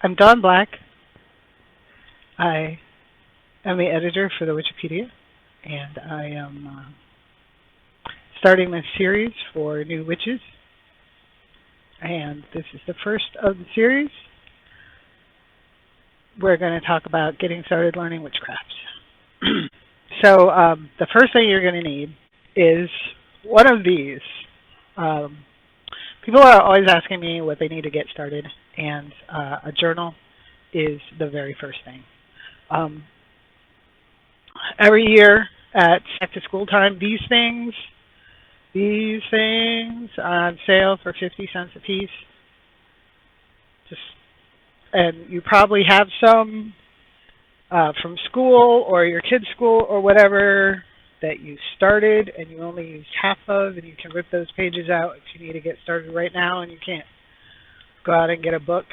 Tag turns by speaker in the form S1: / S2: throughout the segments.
S1: I'm Dawn Black. I am the editor for the Wikipedia, and I am starting this series for new witches. And this is the first of the series. We're going to talk about getting started learning witchcraft. So the first thing you're going to need is one of these. People are always asking me what they need to get started, and a journal is the very first thing. Every year at back to school time, these things on sale for 50 cents a piece. And you probably have some from school or your kid's school or whatever that you started and you only used half of, and you can rip those pages out if you need to get started right now and you can't go out and get a book.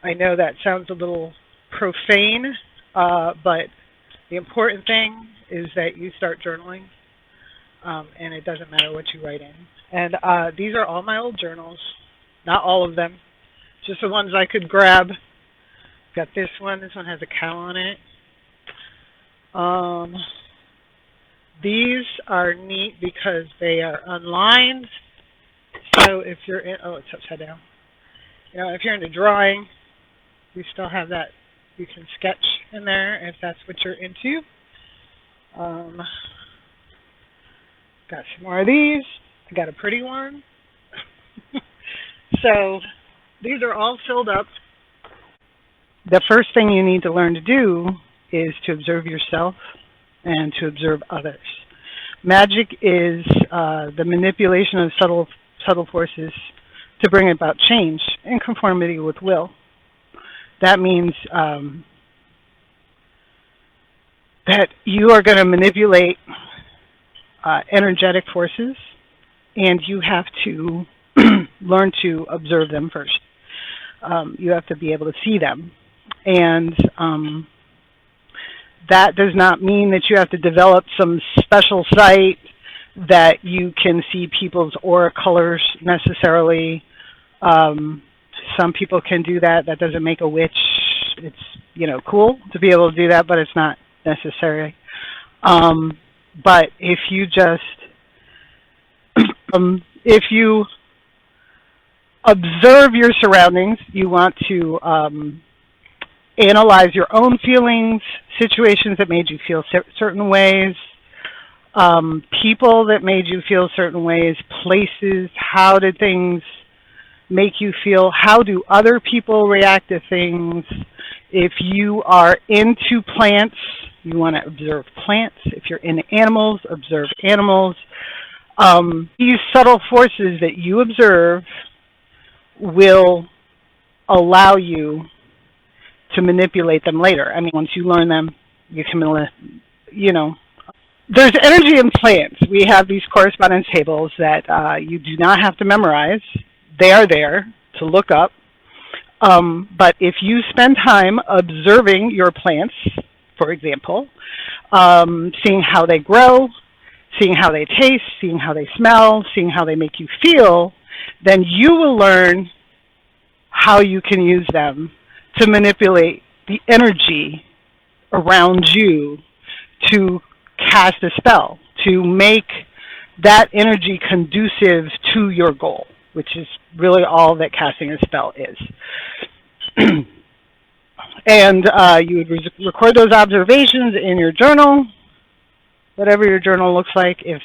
S1: I know that sounds a little profane, but the important thing is that you start journaling, and it doesn't matter what you write in. And these are all my old journals, not all of them, just the ones I could grab. Got this one. This one has a cow on it. These are neat because they are unlined. So if you're in, oh, it's upside down. You know, if you're into drawing, you still have that. You can sketch in there if that's what you're into. Got some more of these. I got a pretty one. So these are all filled up. The first thing you need to learn to do is to observe yourself and to observe others. Magic is the manipulation of subtle forces to bring about change in conformity with will. That means that you are going to manipulate energetic forces, and you have to learn to observe them first. You have to be able to see them. And that does not mean that you have to develop some special sight that you can see people's aura colors necessarily. Some people can do that. That doesn't make a witch. It's, you know, cool to be able to do that, but it's not necessary. But if you just, if you observe your surroundings, you want to analyze your own feelings, situations that made you feel certain ways, people that made you feel certain ways, places, how did things make you feel, how do other people react to things. If you are into plants, you want to observe plants. If you're into animals, observe animals. These subtle forces that you observe will allow you to manipulate them later. I mean, once you learn them, you can, you know. There's energy in plants. We have these correspondence tables that you do not have to memorize. They are there to look up. But if you spend time observing your plants, for example, seeing how they grow, seeing how they taste, seeing how they smell, seeing how they make you feel, then you will learn how you can use them to manipulate the energy around you to cast a spell, to make that energy conducive to your goal, which is really all that casting a spell is. And you would record those observations in your journal, whatever your journal looks like. If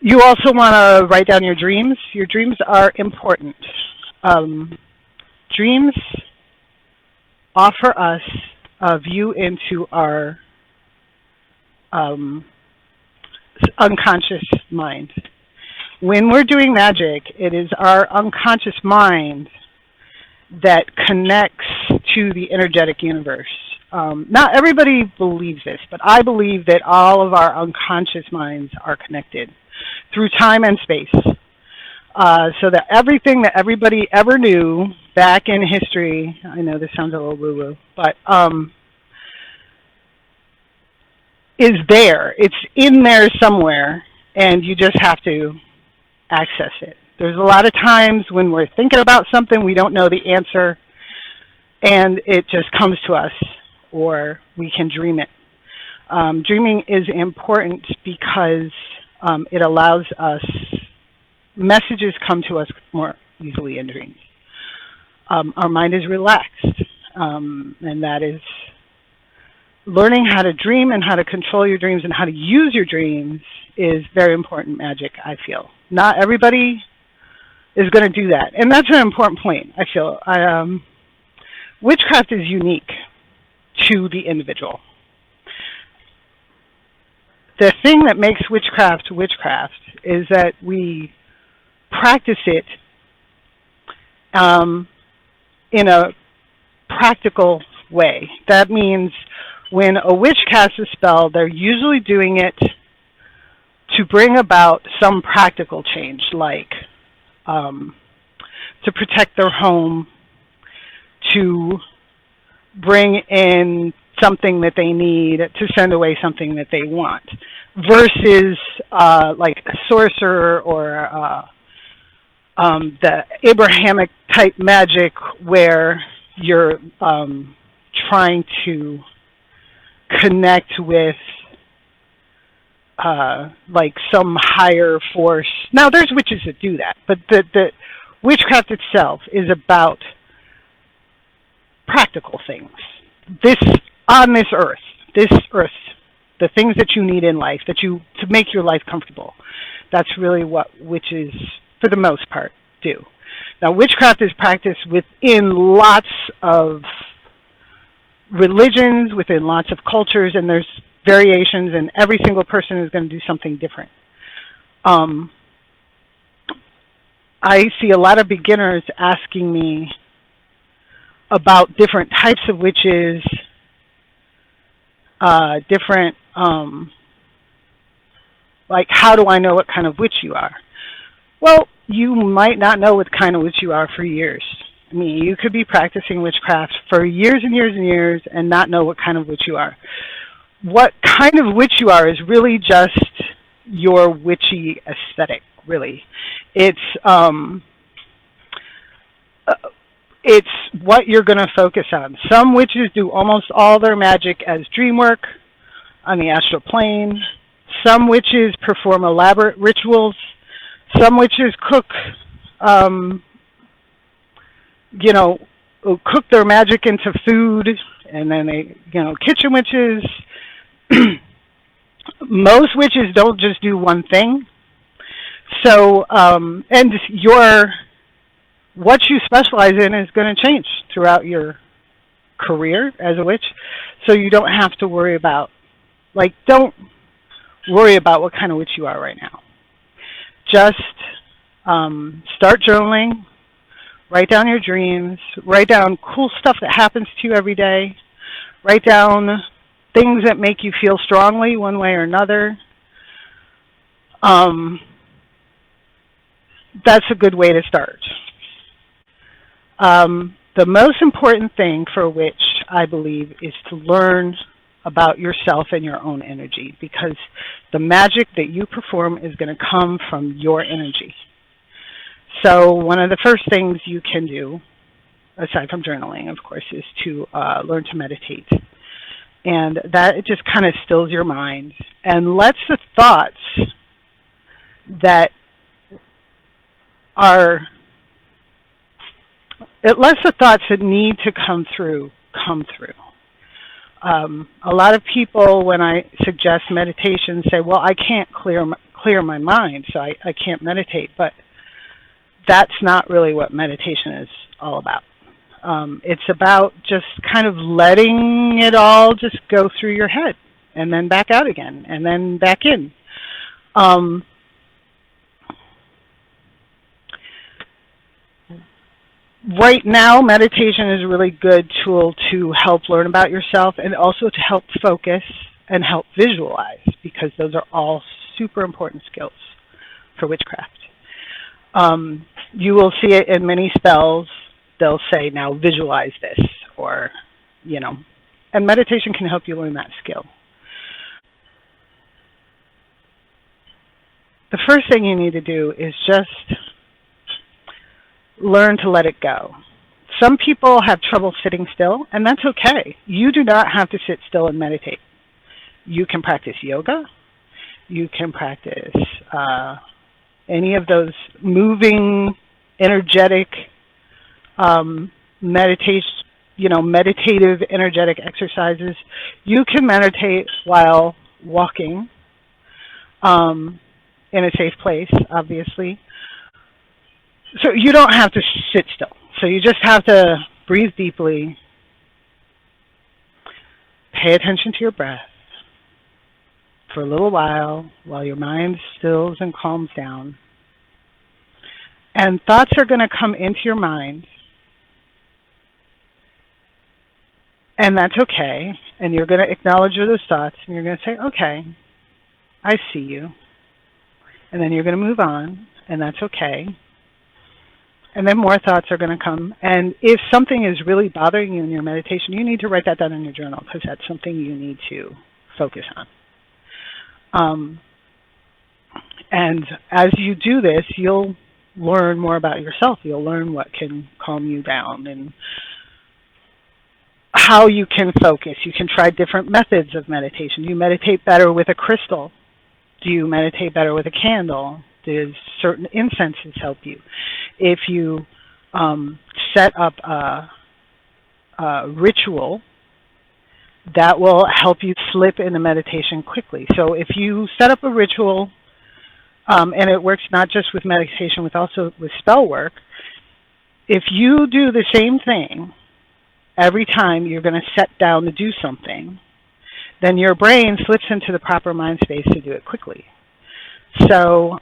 S1: you also want to write down your dreams. Your dreams are important. Dreams offer us a view into our unconscious mind. When we're doing magic, it is our unconscious mind that connects to the energetic universe. Not everybody believes this, but I believe that all of our unconscious minds are connected through time and space. So that everything that everybody ever knew back in history, I know this sounds a little woo-woo, but is there. It's in there somewhere, and you just have to access it. There's a lot of times when we're thinking about something, we don't know the answer, and it just comes to us, or we can dream it. Dreaming is important because it allows us, messages come to us more easily in dreams. Our mind is relaxed, and that is learning how to dream and how to control your dreams and how to use your dreams is very important magic, I feel. Not everybody is going to do that, and that's an important point, I feel. Witchcraft is unique to the individual. The thing that makes witchcraft witchcraft is that we practice it in a practical way. That means when a witch casts a spell, they're usually doing it to bring about some practical change, like to protect their home, to bring in something that they need, to send away something that they want, versus like a sorcerer or the Abrahamic type magic where you're trying to connect with like some higher force. Now, there's witches that do that, but the witchcraft itself is about practical things. On this earth, the things that you need in life, to make your life comfortable. That's really what witches, for the most part, do. Now, witchcraft is practiced within lots of religions, within lots of cultures, and there's variations, and every single person is going to do something different. I see a lot of beginners asking me about different types of witches, like, how do I know what kind of witch you are? Well, you might not know what kind of witch you are for years. I mean, you could be practicing witchcraft for years and years and years and not know what kind of witch you are. What kind of witch you are is really just your witchy aesthetic, really. It's what you're going to focus on. Some witches do almost all their magic as dream work on the astral plane. Some witches perform elaborate rituals. Some witches cook, cook their magic into food, and then they, kitchen witches. Most witches don't just do one thing. So, and what you specialize in is going to change throughout your career as a witch. So you don't have to worry about, don't worry about what kind of witch you are right now. Just start journaling, write down your dreams, write down cool stuff that happens to you every day, write down things that make you feel strongly one way or another. That's a good way to start. The most important thing for a witch, I believe, is to learn about yourself and your own energy, because the magic that you perform is going to come from your energy. So one of the first things you can do, aside from journaling, of course, is to learn to meditate. And that it just kind of stills your mind and lets the thoughts that need to come through. A lot of people, when I suggest meditation, say, well, I can't clear my mind, so I can't meditate. But that's not really what meditation is all about. It's about just kind of letting it all just go through your head and then back out again and then back in. Right now, meditation is a really good tool to help learn about yourself and also to help focus and help visualize, because those are all super important skills for witchcraft. You will see it in many spells. They'll say, now visualize this, or, and meditation can help you learn that skill. The first thing you need to do is just learn to let it go. Some people have trouble sitting still, and that's okay. You do not have to sit still and meditate. You can practice yoga. You can practice any of those moving, energetic, meditative, energetic exercises. You can meditate while walking in a safe place, obviously. So you don't have to sit still. So you just have to breathe deeply, pay attention to your breath for a little while your mind stills and calms down. And thoughts are going to come into your mind, and that's okay. And you're going to acknowledge those thoughts, and you're going to say, okay, I see you. And then you're going to move on, and that's okay. And then more thoughts are going to come. And if something is really bothering you in your meditation, you need to write that down in your journal, because that's something you need to focus on. And as you do this, you'll learn more about yourself. You'll learn what can calm you down and how you can focus. You can try different methods of meditation. Do you meditate better with a crystal? Do you meditate better with a candle? Does certain incenses help you? If you set up a ritual, that will help you slip into meditation quickly. So if you set up a ritual, and it works not just with meditation, but also with spell work, if you do the same thing every time you're going to set down to do something, then your brain slips into the proper mind space to do it quickly. So,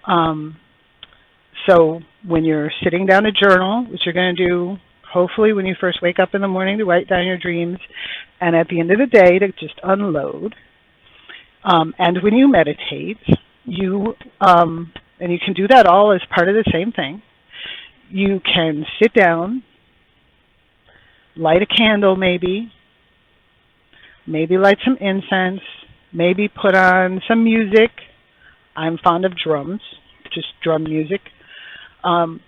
S1: so when you're sitting down to journal, which you're going to do hopefully when you first wake up in the morning to write down your dreams, and at the end of the day to just unload, and when you meditate, and you can do that all as part of the same thing. You can sit down, light a candle maybe light some incense, maybe put on some music. I'm fond of drums, just drum music. Some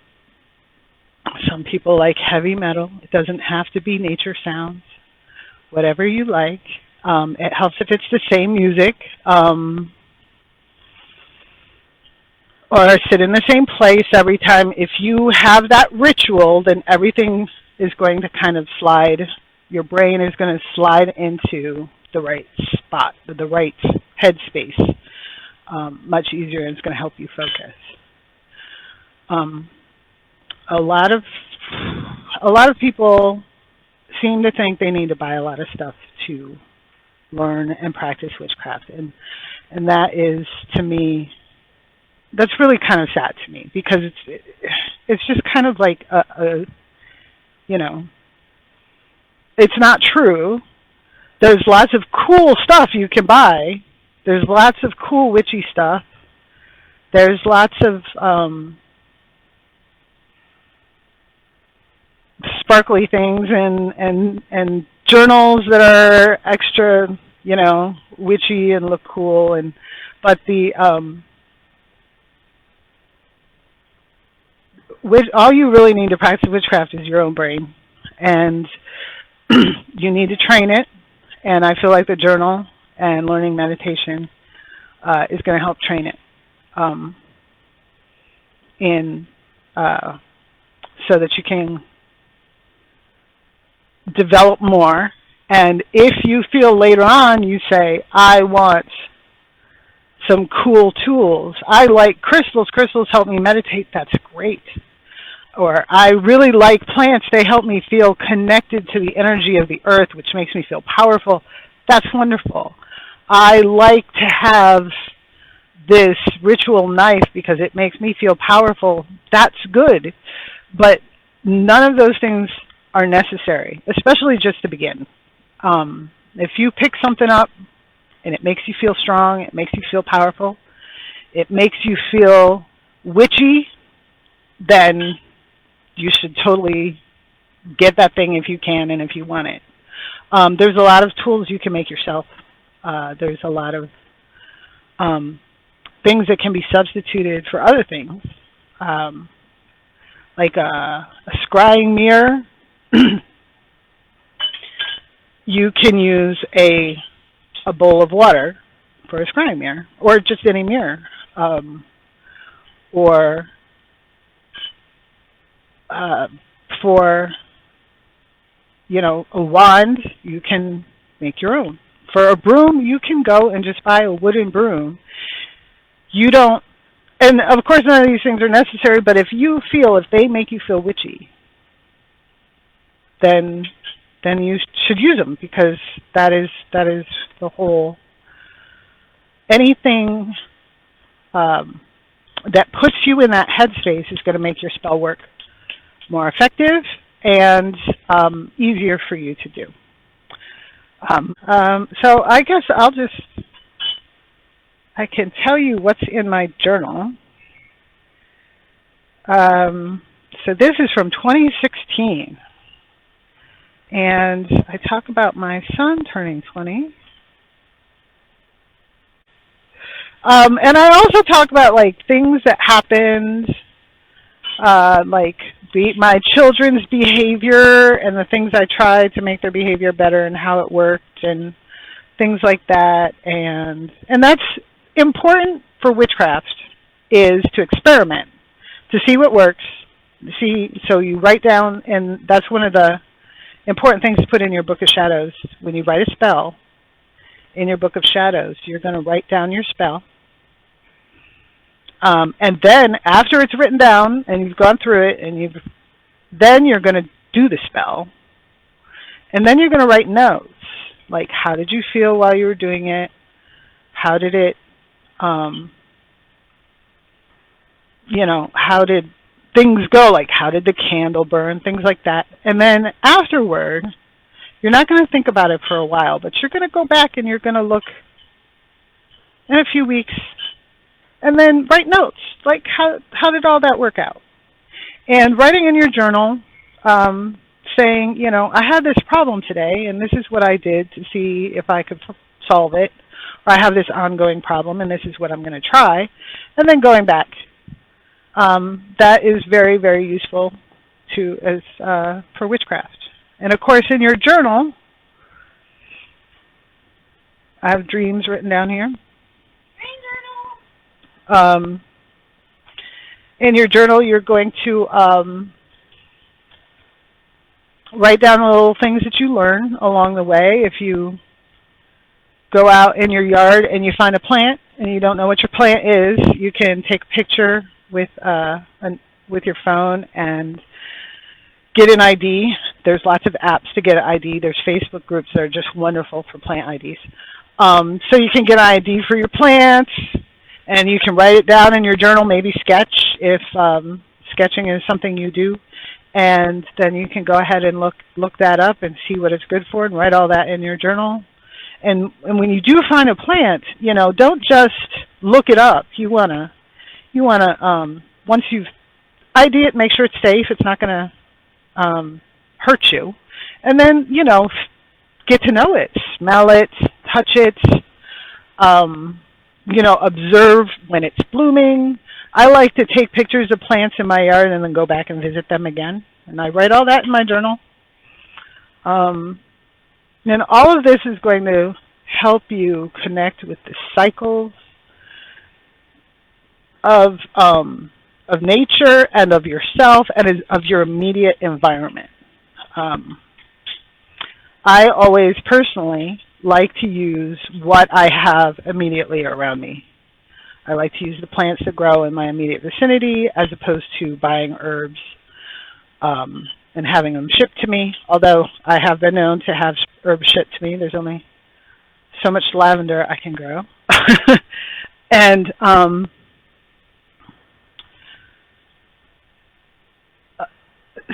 S1: people like heavy metal. It doesn't have to be nature sounds. Whatever you like. It helps if it's the same music. Or sit in the same place every time. If you have that ritual, then everything is going to kind of slide. Your brain is going to slide into the right spot, the right headspace, much easier, and it's going to help you focus. A lot of people seem to think they need to buy a lot of stuff to learn and practice witchcraft, and that is, to me, that's really kind of sad to me, because it's just kind of like it's not true. There's lots of cool stuff you can buy. There's lots of cool witchy stuff. There's lots of sparkly things and journals that are extra, witchy and look cool, but all you really need to practice witchcraft is your own brain, and you need to train it. And I feel like the journal and learning meditation is going to help train it, so that you can develop more. And if you feel later on, you say, I want some cool tools. I like crystals. Crystals help me meditate. That's great. Or I really like plants. They help me feel connected to the energy of the earth, which makes me feel powerful. That's wonderful. I like to have this ritual knife because it makes me feel powerful. That's good. But none of those things are necessary, especially just to begin. If you pick something up and it makes you feel strong, it makes you feel powerful, it makes you feel witchy, then you should totally get that thing if you can and if you want it. There's a lot of tools you can make yourself. There's a lot of things that can be substituted for other things. like a scrying mirror, you can use a bowl of water for a scrying mirror, or just any mirror, or for, you know, a wand, you can make your own. For a broom, you can go and just buy a wooden broom. You don't, and of course none of these things are necessary, but if they make you feel witchy, then you should use them, because that is the whole, anything that puts you in that headspace is going to make your spell work more effective and easier for you to do. So I guess I can tell you what's in my journal. So this is from 2016. And I talk about my son turning 20. And I also talk about like things that happened, like my children's behavior and the things I tried to make their behavior better and how it worked and things like that. And that's important for witchcraft, is to experiment, to see what works. So you write down, and that's one of the important things to put in your Book of Shadows. When you write a spell in your Book of Shadows, you're going to write down your spell. And then after it's written down and you've gone through it, and then you're going to do the spell. And then you're going to write notes, like how did you feel while you were doing it? How did it, you know, how did things go? Like how did the candle burn? Things like that. And then afterward, you're not going to think about it for a while, but you're going to go back and you're going to look in a few weeks and then write notes, like how did all that work out? And writing in your journal, saying, you know, I had this problem today, and this is what I did to see if I could solve it, or I have this ongoing problem, and this is what I'm going to try, and then going back. That is very, very useful for witchcraft. And of course, in your journal, I have dreams written down here. In your journal, you're going to write down little things that you learn along the way. If you go out in your yard and you find a plant and you don't know what your plant is, you can take a picture with your phone and get an ID. There's lots of apps to get an ID. There's Facebook groups that are just wonderful for plant IDs. So you can get an ID for your plants, and you can write it down in your journal, maybe sketch if sketching is something you do. And then you can go ahead and look that up and see what it's good for and write all that in your journal. And when you do find a plant, you know, don't just look it up. You wanna once you've ID it, make sure it's safe. It's not gonna hurt you. And then, you know, get to know it, smell it, touch it, you know, observe when it's blooming. I like to take pictures of plants in my yard and then go back and visit them again. And I write all that in my journal. And all of this is going to help you connect with the cycles of nature and of yourself and of your immediate environment. I always personally like to use what I have immediately around me. I like to use the plants that grow in my immediate vicinity as opposed to buying herbs and having them shipped to me, although I have been known to have herbs shipped to me. There's only so much lavender I can grow. And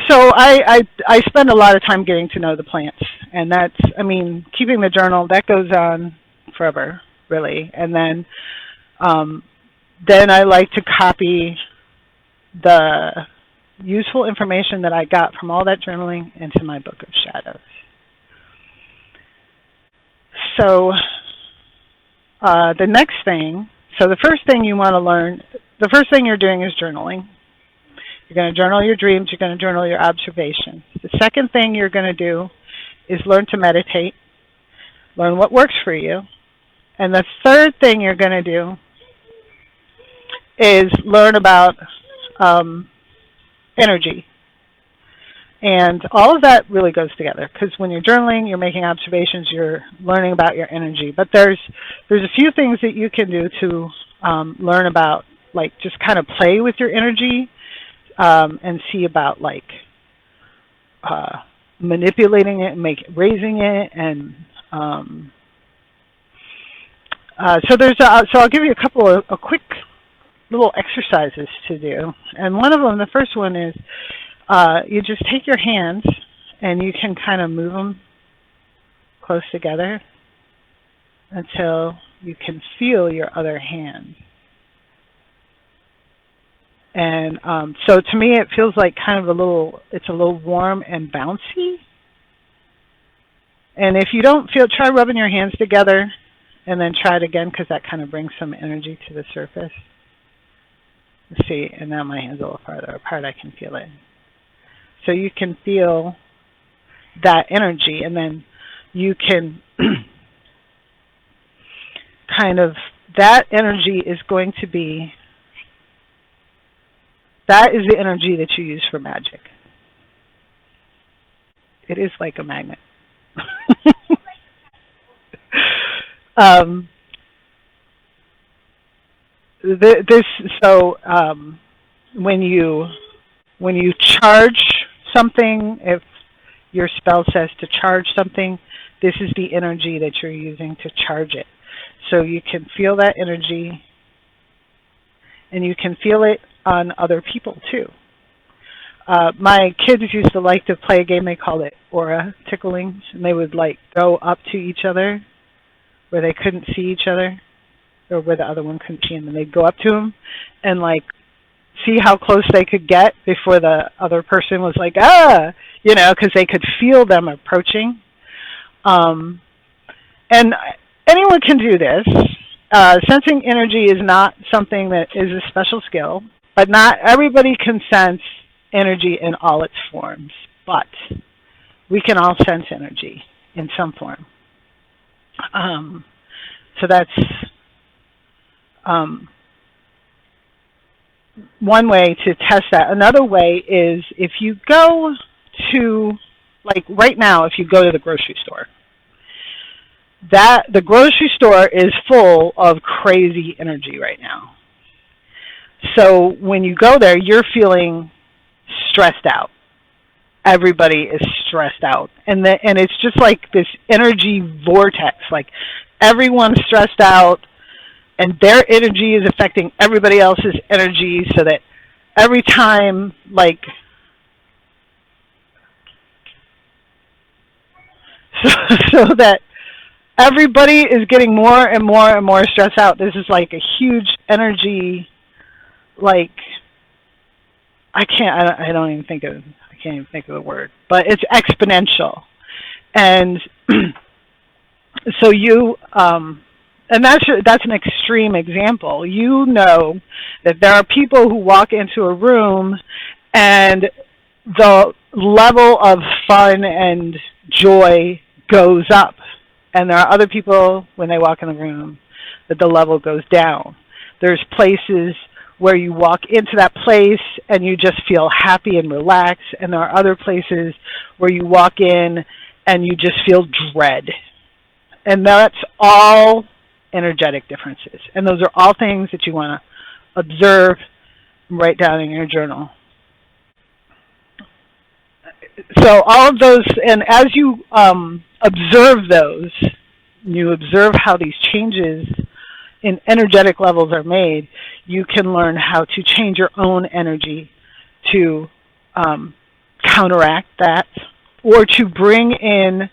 S1: so I spend a lot of time getting to know the plants, and that's, I mean, keeping the journal, that goes on forever, really. And then I like to copy the useful information that I got from all that journaling into my Book of Shadows. So the next thing, so the first thing you want to learn, the first thing you're doing is journaling. You're going to journal your dreams. You're going to journal your observations. The second thing you're going to do is learn to meditate, learn what works for you. And the third thing you're going to do is learn about energy. And all of that really goes together, because when you're journaling, you're making observations, you're learning about your energy. But there's a few things that you can do to learn about, like just kind of play with your energy and see about like manipulating it and raising it. And so I'll give you a couple of quick little exercises to do. And one of them, the first one is you just take your hands and you can kind of move them close together until you can feel your other hand. And so to me it feels like kind of it's a little warm and bouncy. And if you don't try rubbing your hands together and then try it again, because that kind of brings some energy to the surface. Let's see, and now my hand's a little farther apart, I can feel it. So you can feel that energy, and then you can kind of, that energy is going to be, that is the energy that you use for magic. It is like a magnet. When you charge something, if your spell says to charge something, this is the energy that you're using to charge it. So you can feel that energy, and you can feel it on other people too. My kids used to like to play a game, they called it aura tickling, and they would like go up to each other where they couldn't see each other, or where the other one couldn't see them, and they'd go up to them and like see how close they could get before the other person was like, you know, because they could feel them approaching. And anyone can do this. Sensing energy is not something that is a special skill, but not everybody can sense energy in all its forms. But we can all sense energy in some form. So that's one way to test that. Another way is if you go to, like right now, if you go to the grocery store, the grocery store is full of crazy energy right now. So when you go there, you're feeling stressed out. Everybody is stressed out. And it's just like this energy vortex. Like everyone's stressed out, and their energy is affecting everybody else's energy, so that every time, like, so that everybody is getting more and more and more stressed out. This is like a huge energy, like, I can't even think of the word, but it's exponential. And so you, and that's an extreme example. You know that there are people who walk into a room and the level of fun and joy goes up. And there are other people, when they walk in the room, that the level goes down. There's places where you walk into that place and you just feel happy and relaxed. And there are other places where you walk in and you just feel dread. And that's all energetic differences. And those are all things that you want to observe and write down in your journal. So all of those, and as you observe those, you observe how these changes in energetic levels are made, you can learn how to change your own energy to counteract that, or to bring in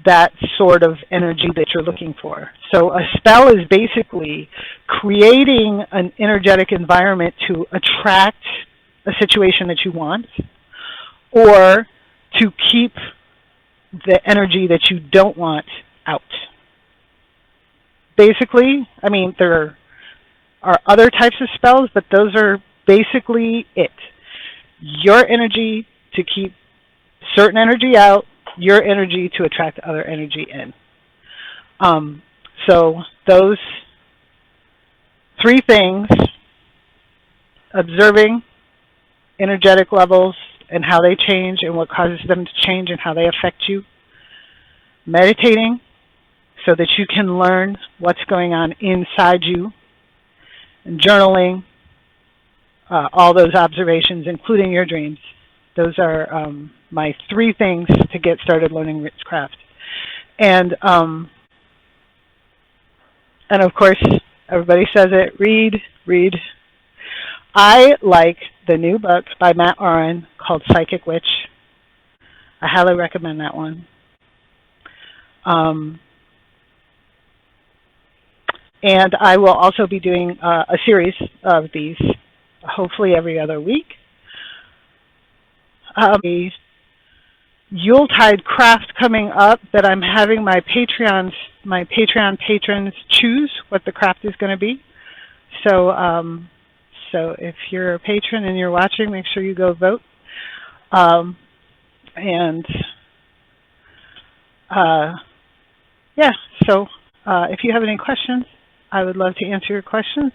S1: that sort of energy that you're looking for. So a spell is basically creating an energetic environment to attract a situation that you want, or to keep the energy that you don't want out. Basically, I mean, there are other types of spells, but those are basically it. your energy to keep certain energy out, your energy to attract other energy in. So those three things, observing energetic levels and how they change and what causes them to change and how they affect you, meditating so that you can learn what's going on inside you, and journaling all those observations, including your dreams. Those are my three things to get started learning witchcraft. And of course, everybody says it, read. I like the new book by Matt Oren called Psychic Witch. I highly recommend that one. And I will also be doing a series of these, hopefully every other week. Yuletide craft coming up that I'm having my Patreon patrons choose what the craft is going to be. So, so if you're a patron and you're watching, make sure you go vote. Yeah, so if you have any questions, I would love to answer your questions.